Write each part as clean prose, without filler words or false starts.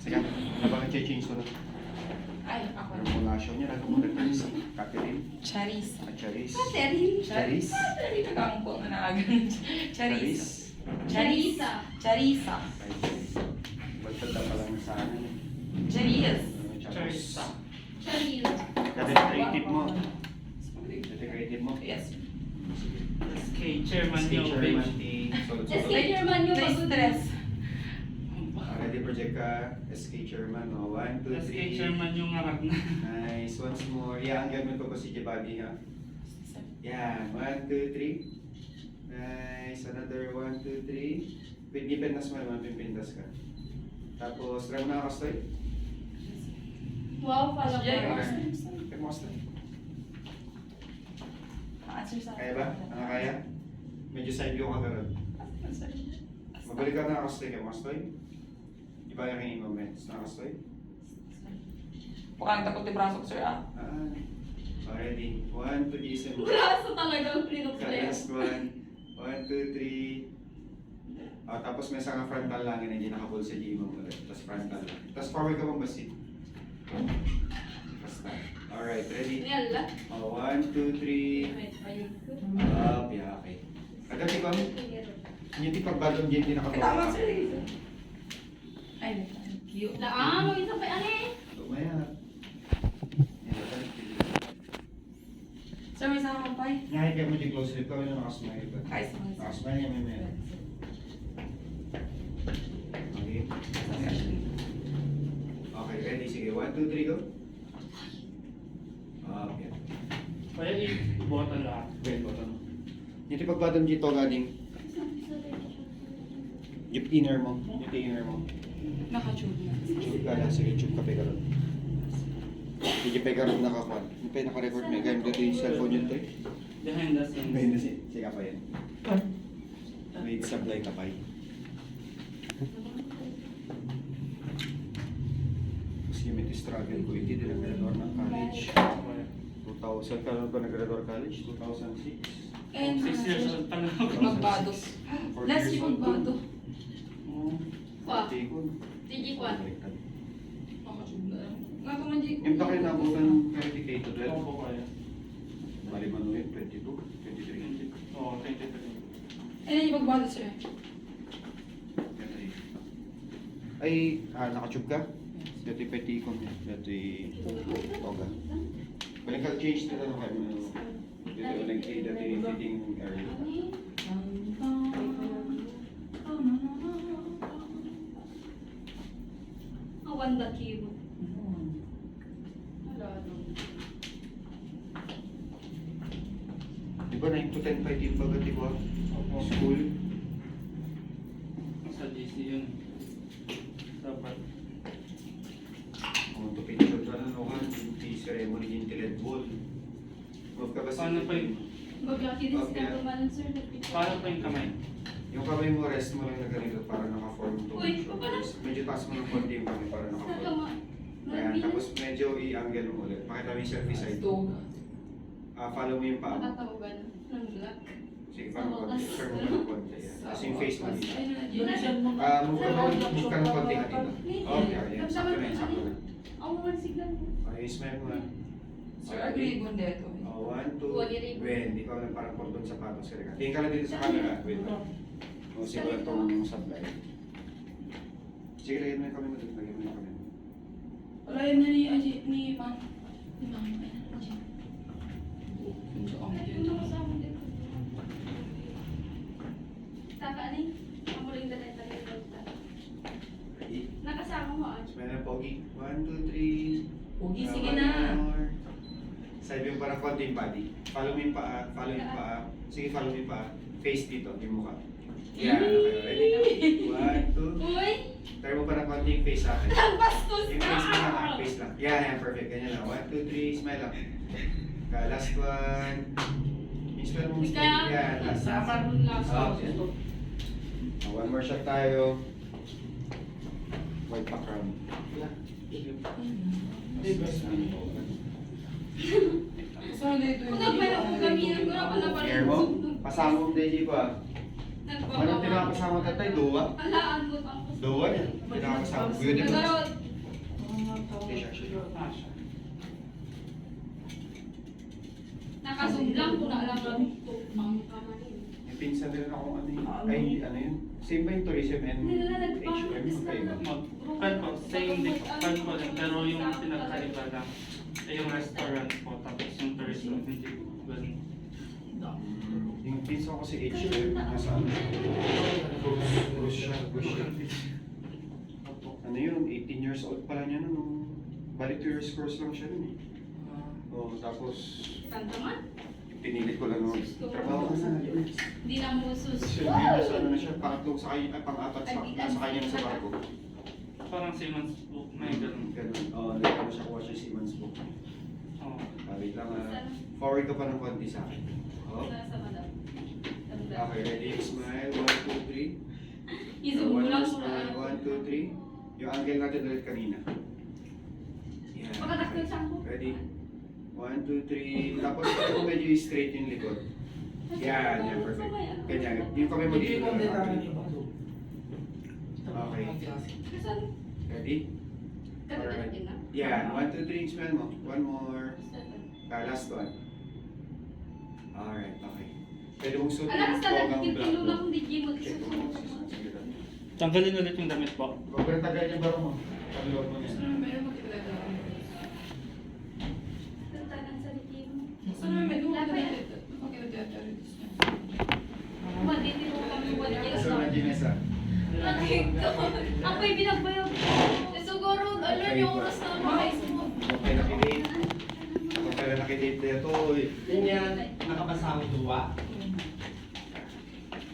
Sige, habang i-change ko na. Ay, ako. Ano mo na show niya, nagkamunod na si Catherine Charis. at Charis. Catherine. Charis. Charis. Nagkakang na naagan. Charis. Charissa. Charissa. Ay, Charis. Magtanda pa lang sa akin. Charis. Charissa. Charissa. Dedicated mo. Dedicated mo. Yes. SK Chairman SK yung Chairman bench. ni Solid SK Solid. Chairman yung Na-stress. Ready project ka, SK Chairman. 1, 2, 3. SK Chairman yung harap na. Nice. Once more. Yeah, ang gamit ko po si Jabadi ha. Yan. 1, 2, 3. Nice. Another 1, 2, 3. Pinipindas mo naman, pipindas ka. Tapos, try mo na kastoy. Wow, pala Yeah. ko. Kaya mo kastoy. Answer sa Kaya ba? Nakakaya? Medyo side view ka karoon. Mabalik ka na kastoy. Kaya mo kastoy. Iba yung hanging moments. Nakastoy. Mukhang takot yung braso ko, sir, ah. Already. 1, 2, isip mo. Braso talagang pinuplay. Last 1. 1, 2, 3. Tapos may isang frontal lang yun, hindi nakapull sa G mo ulit. Tapos frontal lang. Tapos forward ka mong basit. Basta. Alright, ready? Yan lang. 1, 2, 3. Up, yeah, okay. Agad ko, yung tipag badong G, hindi Tama, nakapulong. sir. Ay, thank you. Daan, mag-isa pa yan eh. Lumaya. Sir, may isang kampay. Ngayon kayo mo di close lip ka, wala nakasmile ka. Ay, sa mga Nakasmile niya, may. Okay. Okay, ready? Sige, 1, 2, 3, go. Up, yeah. Kaya i-bottle lahat. Wait, button. Yung tipag badong G to gading. Yung inner mo. Yung inner mo. Naka-tube na. Tube ka na. Sige, tube ka pa karon. Sige pa karon nakakuan. Yung pa naka-record may game dito yung cellphone yun to eh. Behind the scenes. May hindi sige pa yan. May supply ka pa eh. Kasi may struggle ko. Hindi din nag-graduate ng college. 2000 ka lang ba nag-graduate college? 2006. And 6 years old pa lang ako. Magbado. Last year magbado. Pa. Tikon. Tigi Kwan. Naka-tube na. Nga pa man, di. Yung takay na abutan verificated well. Opo kaya. Bali man yun, 22, 23. Oo, 23. Ano yung magbado, sir? Ay, naka-tube ka? Dito yung petikon. Dito yung toga. Walang ka-change na lang kayo. Dito walang kay dito yung fitting area. Wanda Kibo. Wala nung. Di ba 9 to 10 pa yung baga, di ba? Opo. School. Sa GC yun. Dapat. Kung ito picture ka na naman, yung ceremony yung tiled ball. Huwag ka ba Paano pa yun? Maglaki din sila kumalan sir. Paano pa yung kamay? Yung kamay mo, rest mo lang na ganito para naka-form to. Uy, paano? Medyo taas mo ng konti yung kamay para naka-form. Ayan, tapos medyo i-angle mo ulit. Pakita mo yung selfie side. Toga. Follow mo yung paa mo. Nakatawagan ng black. Sige, parang konti. Turn mo ng konti. Ayan. Tapos yung face mo dito. Yun Move ka ng konti ka dito. Okay, ayan. Sakto na yun, sakto na. Ako mo signal mo. Okay, smile mo na. Sir, agree mo dito. 1, 2, when. Ikaw lang parang cordon sapatos ka rin. Tingin ka lang dito sa camera. Wait lang. O, siguro itong supply. Sige, lagyan mo yung kamay mo dito. Lagyan mo yung kamay mo. Wala yun na ni Ma'am. Ni Ma'am. Ano kasama dito? Taka ni? Ang muling dalay-dalay ko. Ready? Nakasama mo ah. Smile na, Pogi. 1, 2, 3. Pogi, sige na. Side yung parang konting body. Follow mo yung paa. Follow yung paa. Sige, follow mo yung paa. Face dito, yung mukha. Yan, okay. Ready? 1, 2. Uy! Try mo parang konting face sa akin. Ang bastos Yung face mo lang, face lang. Yan, perfect. Ganyan lang. 1, 2, 3. Smile lang. Last one. Yung smile mo. Yan, last. Okay. One more shot tayo. White background. So, dito Kung nagpala kong gaminan ko na pala pala. Hair mo? Pasama mo, Deji pa. Anong Nagpapawag. pinapasama tatay? Duwa? Alaan ko tapos Doon yan. Pinakakasama ko yun. Nagkaroon. Hindi siya. Ah, siya. Nakazoom lang kung naalam lang ito. Ang kamanin. May pinsan din ako ano yun. Ay, ano yun? Same ba yung tourism and HM? Magkaiba. Kan po, same din po. Kan po rin. Pero yung pinagkaiba lang ay yung restaurant po. Tapos yung tourism, hindi po. Ganun. Yung pinsan ko si HM, nasa ano? Cruise siya. Ano yun? 18 years old pa lang yan. Ano? Balik 2 years course lang siya nun eh. Oh, tapos Kanta man. pinilit ko lang no. Trabaho ka na. Hindi na musus. Siya, nasa ano na siya, pangatlong sakay, pang-apat sa, nasa kanya na sa barko. Parang Siemens book. May ganun. Ganun. Oo, nagkano siya kuha siya Siemens book. Oo. Wait lang forward ka pa ng konti sa akin. Oh. Sa madam. Okay, ready? Smile. 1, 2, 3. Izoom mo lang Smile. 1, 2, 3. Yung angle natin ulit kanina. Yan. Pagkatakot sa ako. Ready? 1, 2, 3. Tapos kung medyo straight yung likod. Yan, yan, perfect. Ganyan. Yung kamay mo dito. Okay. Kasan? Ready? Katakin na. Yan. 1, 2, 3. Smell mo. One more. Last one. Alright, okay. Pwede mong suotin Alam yung ka na, pogang black. titilo lang hindi mo. Check mo. Sige lang. Tanggalin ulit yung damit po. Huwag mo tagal yung baro mo. Pag-load mo Gusto yan. naman meron magkakagawa. Tantanan sa likim. Gusto naman may Lapay. magkakagawa. Wali, di mo kami wali. So, nandiyan na sa. Ako'y binagbayag. Siguro, alam yung oras na makais mo. Okay, nakidate. Okay, nakidate na ito. Yun yan, nakapasang duwa.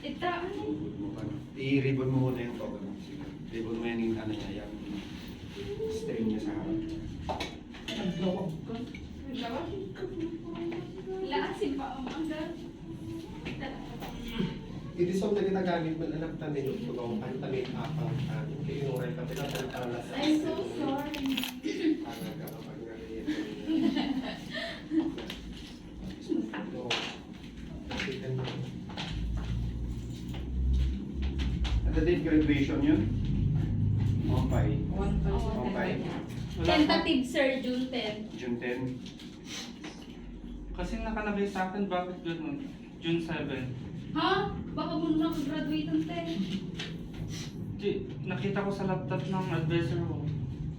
Itra, ano? I-ribbon mo muna yung toga mo. Sige. Ribbon mo yan yung ano niya, yung string niya sa harap. Laasin pa ang mangga. Idisong na ginagamit mo anak tanin yung tulong ang tanin apang ano. Kinuray ka pinatalalas. I'm so sorry. Talaga kapag ganyan. Ano din graduation yun? Okay. Okay. Tentative sir, June 10. June 10. Kasi nakalagay sa akin, bakit ganun? June 7. Ha? Baka mo na graduate ng 10. Nakita ko sa laptop ng advisor ko.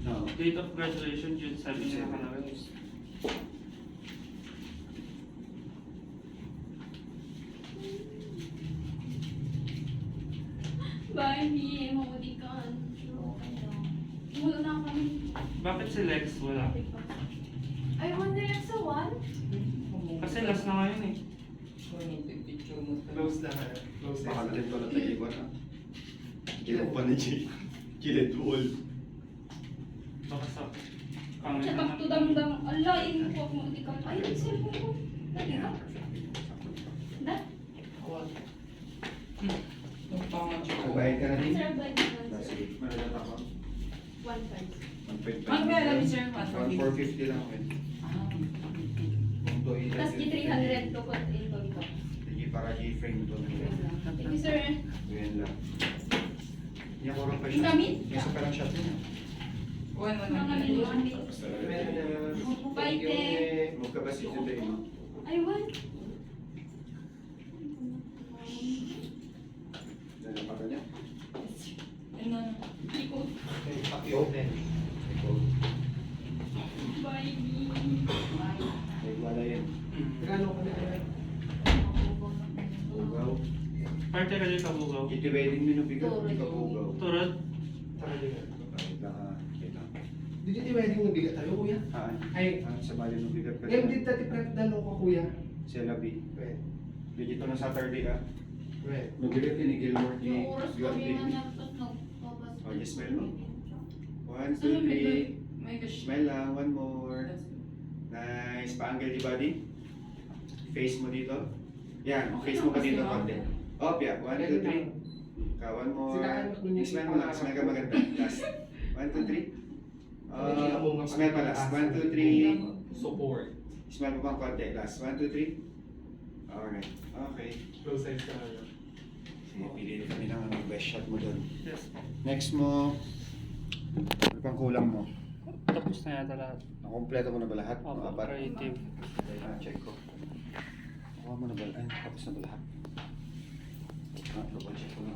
No. Date of graduation, June 7 yung nakalagay. Bye, mamudikan. Wala na kami. Bakit si Lex wala? I wonder if sa one? Kasi last na ngayon eh. Close na ha. Close Baka na. natin ko na tayo ba na? Kilid pa na G. Kilid wall. Baka sa pangit Sa naman. takto-damdam. Ala, ini ko ako mamudikan. Ay, yung cellphone ko. Dali ka. Da? Magbayad ka na din? Sir, bye. Sige, manalat ako. 1.5. 1.5. Magkaya lang, sir. 450 lang ako eh. Punto ito. Tapos 300 to put into ito. Sige, para G-frame to. Thank you, sir. Ganyan lang. Hindi ako rin pa Yung shot. gamit? Yung sa parang shot niya. Mga minuan din. Tapos talaga. Bye, te. Magkabasit yung tayo mo. Ay, what? Nalapak ka niya? Ikot. Paki-open. Ikaw. Bye, me. Ay, wala yan. Gano'n ka na Bugaw. Parte ka din kabugaw. Iti wedding minubigat, hindi ka bugaw. Turad. Tara din nga. Wait lang ha. Wait lang. Dito di wedding ng bigat tayo, kuya. Ah, Ay, sa bali nubigat ka. ngayon dito ti prep dalo ko, kuya. Si Labi. Wait, Dito na Saturday ah. wait. Nubigat ni Gilmore ni Yung oras Gilmore kami na baby. nagtatlog. Oh, you smell mo? 1, Ano, 2, 3. may gosh. Smile lang. One more. Nice. Pa-angle di body. Face mo dito. Yan. Face mo pa dito konti. Up, yeah. 1, 2, 3. Ka, one more. Smile mo lang. Smile ka maganda. Last. 1, 2, 3. Smile pa last. 1, 2, 3. Support. Smile mo pang konti. Last. 1, 2, 3. Alright. Okay. Close eyes ka na. Sige, pili kami ng ano, best shot mo doon. Yes po. Next mo, ano pang kulang mo? Tapos na yata lahat. Nakompleto mo na ba lahat? Opo, Mga apat? creative. Check ko. Nakuha mo na ba? Ay, tapos na ba lahat? Double check ko na.